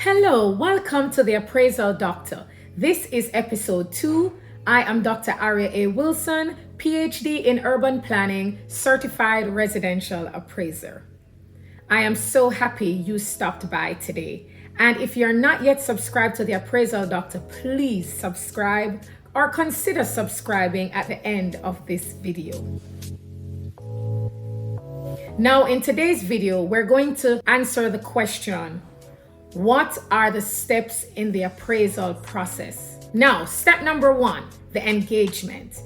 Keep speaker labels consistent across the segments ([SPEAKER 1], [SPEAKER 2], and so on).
[SPEAKER 1] Hello, welcome to the Appraisal Doctor. This is episode 2. I am Dr. Aria A. Wilson, PhD in Urban Planning, Certified Residential Appraiser. I am so happy you stopped by today. And if you're not yet subscribed to the Appraisal Doctor, please subscribe or consider subscribing at the end of this video. Now, in today's video, we're going to answer the question, what are the steps in the appraisal process? Now, step number 1, the engagement.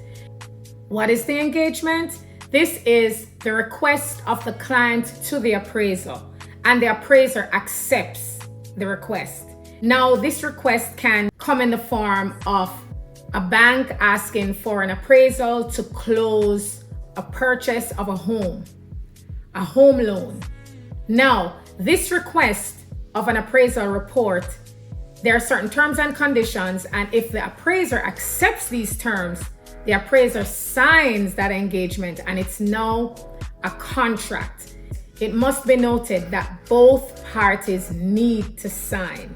[SPEAKER 1] What is the engagement? This is the request of the client to the appraiser, and the appraiser accepts the request. Now, this request can come in the form of a bank asking for an appraisal to close a purchase of a home loan. Now, this request of an appraisal report, there are certain terms and conditions, and if the appraiser accepts these terms, the appraiser signs that engagement and it's now a contract. It must be noted that both parties need to sign.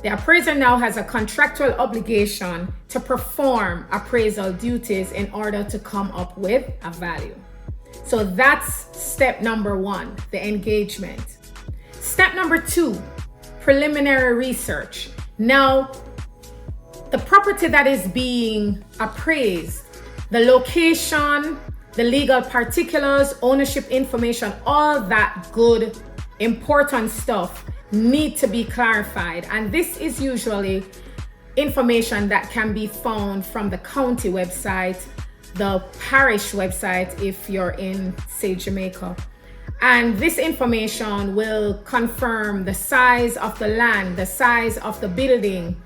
[SPEAKER 1] The appraiser now has a contractual obligation to perform appraisal duties in order to come up with a value. So that's step number 1, the engagement. Step number 2, preliminary research. Now, the property that is being appraised, the location, the legal particulars, ownership information, all that good, important stuff need to be clarified. And this is usually information that can be found from the county website, the parish website if you're in, say, Jamaica. And this information will confirm the size of the land, the size of the building,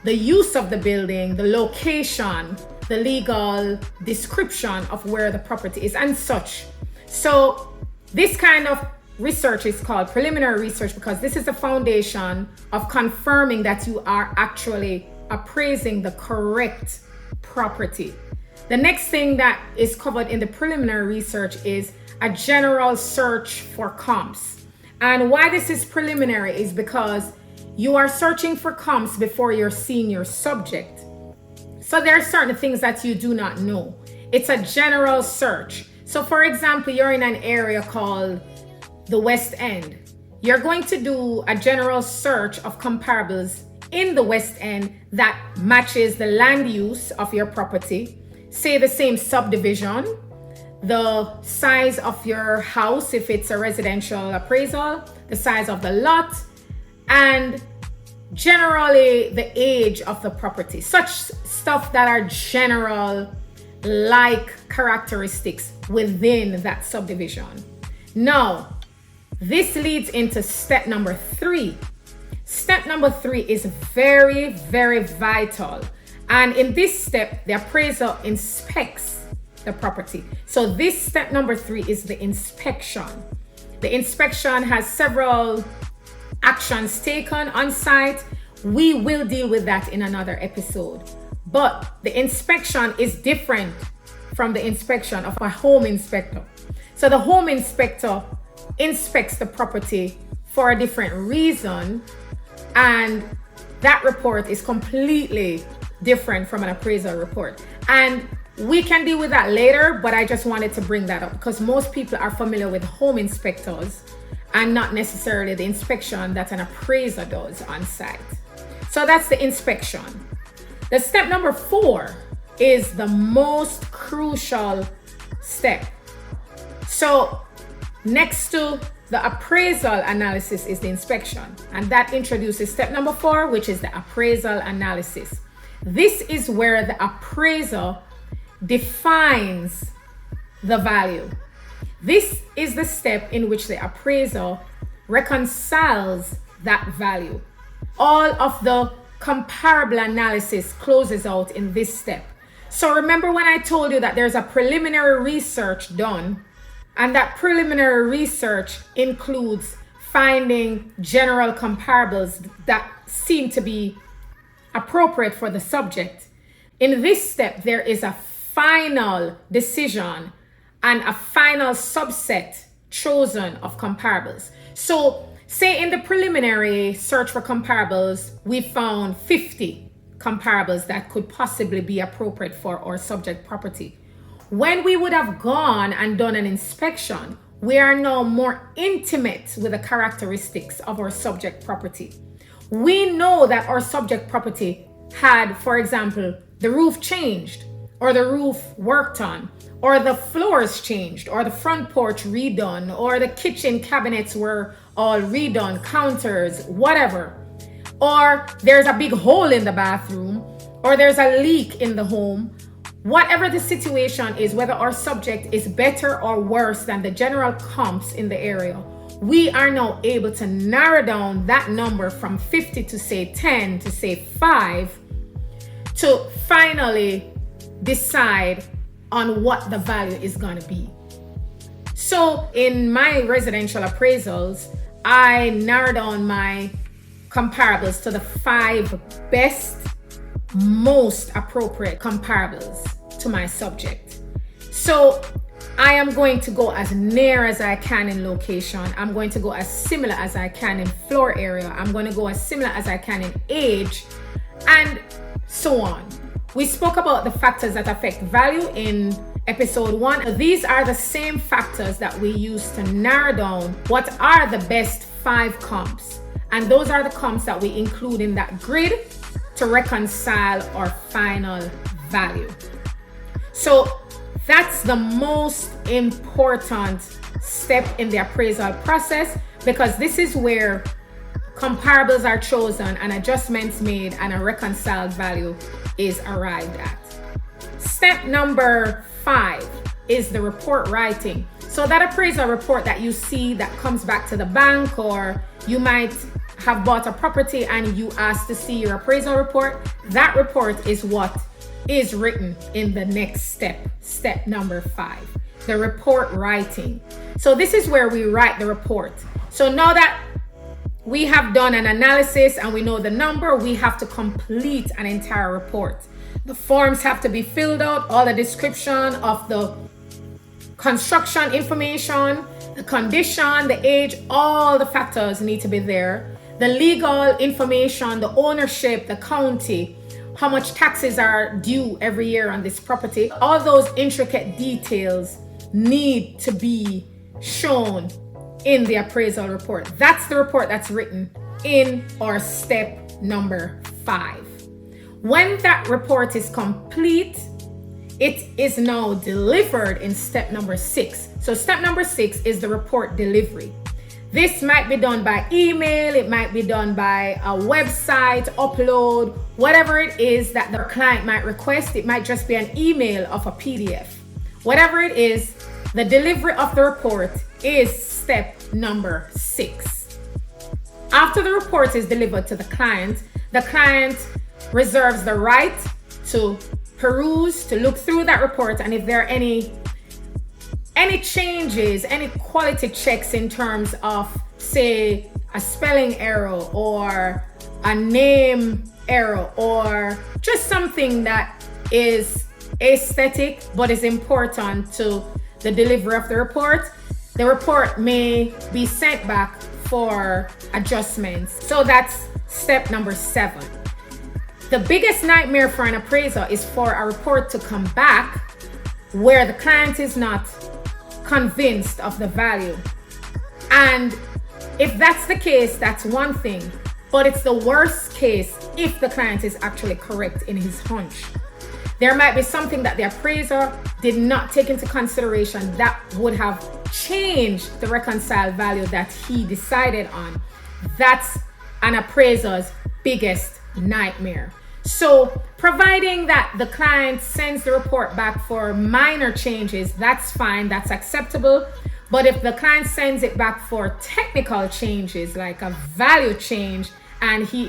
[SPEAKER 1] the use of the building, the location, the legal description of where the property is and such. So this kind of research is called preliminary research because this is the foundation of confirming that you are actually appraising the correct property. The next thing that is covered in the preliminary research is a general search for comps. And why this is preliminary is because you are searching for comps before you're seeing your subject. So there are certain things that you do not know. It's a general search. So for example, you're in an area called the West End. You're going to do a general search of comparables in the West End that matches the land use of your property, say the same subdivision, the size of your house if it's a residential appraisal, the size of the lot, and generally the age of the property. Such stuff that are general like characteristics within that subdivision. Now, this leads into step number 3. Step number 3 is very, very vital. And in this step, the appraiser inspects the property. So this step number 3 is the inspection. The inspection has several actions taken on site. We will deal with that in another episode. But the inspection is different from the inspection of a home inspector. So the home inspector inspects the property for a different reason, and that report is completely different from an appraisal report. And we can deal with that later, but I just wanted to bring that up because most people are familiar with home inspectors and not necessarily the inspection that an appraiser does on site. So that's the inspection. The step number 4 is the most crucial step. So next to the appraisal analysis is the inspection, and that introduces step number 4, which is the appraisal analysis. This is where the appraiser defines the value. This is the step in which the appraiser reconciles that value. All of the comparable analysis closes out in this step. So remember when I told you that there's a preliminary research done, and that preliminary research includes finding general comparables that seem to be appropriate for the subject. In this step, there is a final decision and a final subset chosen of comparables. So Say in the preliminary search for comparables, we found 50 comparables that could possibly be appropriate for our subject property. When we would have gone and done an inspection, we are now more intimate with the characteristics of our subject property. We know that our subject property had, for example, the roof changed, or the roof worked on, or the floors changed, or the front porch redone, or the kitchen cabinets were all redone, counters, whatever. Or there's a big hole in the bathroom, or there's a leak in the home. Whatever the situation is, whether our subject is better or worse than the general comps in the area, we are now able to narrow down that number from 50 to say 10 to say 5 to finally decide on what the value is going to be. So in my residential appraisals, I narrowed down my comparables to the 5 best, most appropriate comparables to my subject. So I am going to go as near as I can in location. I'm going to go as similar as I can in floor area. I'm going to go as similar as I can in age, and so on. We spoke about the factors that affect value in episode 1. These are the same factors that we use to narrow down what are the best 5 comps. And those are the comps that we include in that grid to reconcile our final value. So that's the most important step in the appraisal process, because this is where comparables are chosen and adjustments made and a reconciled value is arrived at. Step number 5 is the report writing. So that appraisal report that you see that comes back to the bank, or you might have bought a property and you ask to see your appraisal report, that report is what is written in the next step number 5, the report writing. So this is where we write the report. So now that we have done an analysis and we know the number, we have to complete an entire report. The forms have to be filled out, all the description of the construction information, the condition, the age, all the factors need to be there. The legal information, the ownership, the county, how much taxes are due every year on this property. All those intricate details need to be shown in the appraisal report. That's the report that's written in our step number 5. When that report is complete, it is now delivered in step number 6. So step number 6 is the report delivery. This might be done by email, it might be done by a website upload, whatever it is that the client might request. It might just be an email of a PDF. Whatever it is, the delivery of the report is step number 6. After the report is delivered to the client reserves the right to peruse, to look through that report, and if there are any changes, any quality checks in terms of, say, a spelling error or a name error or just something that is aesthetic but is important to the delivery of the report may be sent back for adjustments. So that's step number 7. The biggest nightmare for an appraiser is for a report to come back where the client is not convinced of the value. And if that's the case, that's one thing, but it's the worst case if the client is actually correct in his hunch. There might be something that the appraiser did not take into consideration that would have changed the reconciled value that he decided on. That's an appraiser's biggest nightmare. So providing that the client sends the report back for minor changes, that's fine, that's acceptable. But if the client sends it back for technical changes, like a value change, and he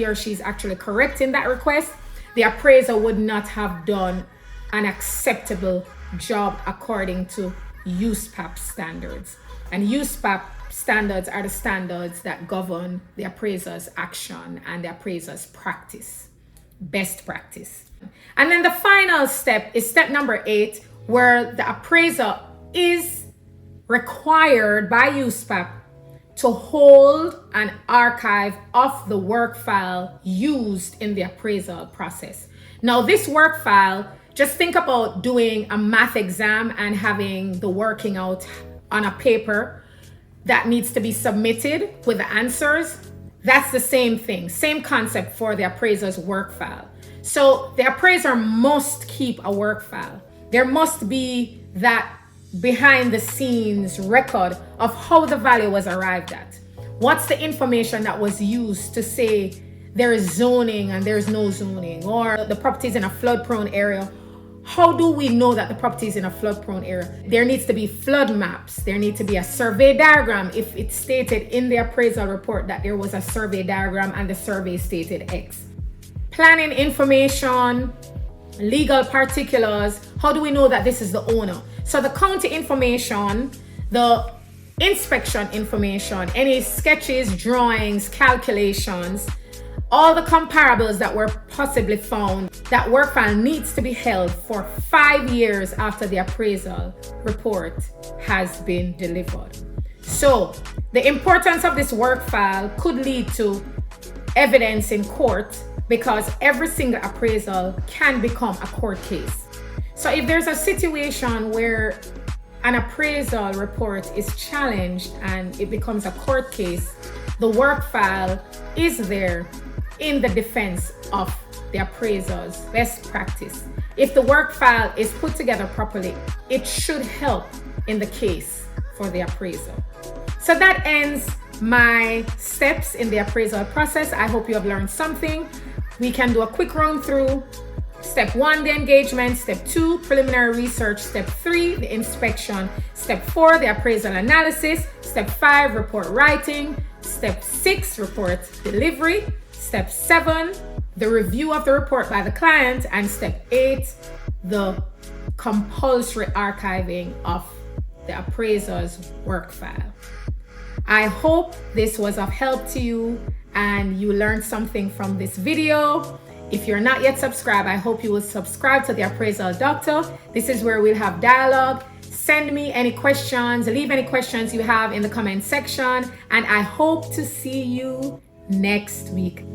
[SPEAKER 1] or she is actually correct in that request, the appraiser would not have done an acceptable job according to USPAP standards. And USPAP standards are the standards that govern the appraiser's action and the appraiser's practice, best practice. And then the final step is step number 8, where the appraiser is required by USPAP to hold an archive of the work file used in the appraisal process. Now, this work file, just think about doing a math exam and having the working out on a paper that needs to be submitted with the answers. That's the same thing, same concept for the appraiser's work file. So the appraiser must keep a work file. There must be that behind the scenes record of how the value was arrived at. What's the information that was used to say there is zoning and there's no zoning, or the property is in a flood prone area? How do we know that the property is in a flood prone area? There needs to be flood maps. There needs to be a survey diagram if it's stated in the appraisal report that there was a survey diagram and the survey stated X. Planning information, legal particulars. How do we know that this is the owner? So the county information, the inspection information, any sketches, drawings, calculations, all the comparables that were possibly found, that work file needs to be held for 5 years after the appraisal report has been delivered. So the importance of this work file could lead to evidence in court, because every single appraisal can become a court case. So if there's a situation where an appraisal report is challenged and it becomes a court case, the work file is there in the defense of the appraiser's best practice. If the work file is put together properly, it should help in the case for the appraiser. So that ends my steps in the appraisal process. I hope you have learned something. We can do a quick run through. Step 1, the engagement. Step 2, preliminary research. Step 3, the inspection. Step 4, the appraisal analysis. Step 5, report writing. Step 6, report delivery. Step 7, the review of the report by the client. And step 8, the compulsory archiving of the appraiser's work file. I hope this was of help to you and you learned something from this video. If you're not yet subscribed, I hope you will subscribe to the Appraisal Doctor. This is where we'll have dialogue. Send me any questions, leave any questions you have in the comment section, and I hope to see you next week.